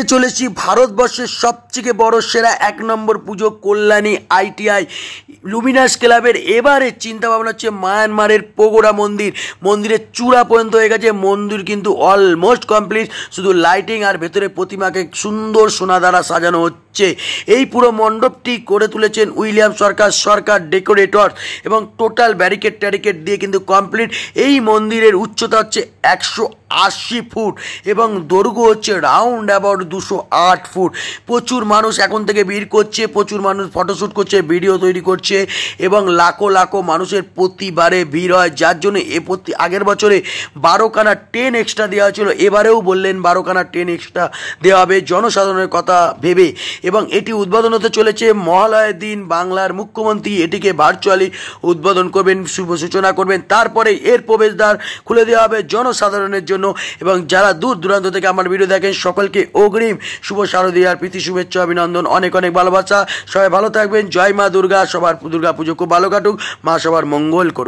চলেছি ভারতবর্ষের সবথেকে বড় সেরা এক নম্বর পুজো কল্যাণী আইটিআই লুমিনাস ক্লাবের। এবারে চিন্তা ভাবনা হচ্ছে মায়ানমারের পগোড়া মন্দিরের চূড়া পর্যন্ত হয়ে গেছে। মন্দির কিন্তু অলমোস্ট কমপ্লিট, শুধু লাইটিং আর ভেতরে প্রতিমাকে সুন্দর সোনা দ্বারা সাজানো হচ্ছে। এই পুরো মণ্ডপটি করে তুলেছেন উইলিয়াম সরকার ডেকোরেটর এবং টোটাল ব্যারিকেড দিয়ে কিন্তু কমপ্লিট। এই মন্দিরের উচ্চতা হচ্ছে 180 ফুট এবং দৈর্ঘ্য হচ্ছে রাউন্ড অ্যাবাউট 208 ফুট। প্রচুর মানুষ এখন থেকে ভিড় করছে, প্রচুর মানুষ ফটোশ্যুট করছে, ভিডিও তৈরি করছে এবং লাখো মানুষের প্রতিবারে ভিড় হয়, যার জন্য আগের বছরে 12খানা ট্রেন এক্সট্রা দেওয়া হয়েছিল, এবারেও বললেন 12খানা ট্রেন এক্সট্রা দেওয়া হবে জনসাধারণের কথা ভেবে। এবং এটি উদ্বোধন হতে চলেছে মহালয়ের দিন। বাংলার মুখ্যমন্ত্রী এটিকে ভার্চুয়ালি উদ্বোধন করবেন, শুভ সূচনা করবেন। তারপরে এর প্রবেশদ্বার খুলে দেওয়া হবে জনসাধারণের জন্য। এবং যারা দূর দূরান্ত থেকে আমার ভিডিও দেখেন সকলকে অগ্রিম শুভ শারদীয়ার প্রীতি শুভেচ্ছা অভিনন্দন, অনেক ভালোবাসা। সবাই ভালো থাকবেন। জয় মা দুর্গা। সবার দুর্গা পুজো খুব ভালো কাটুক, মা সবার মঙ্গল করুক।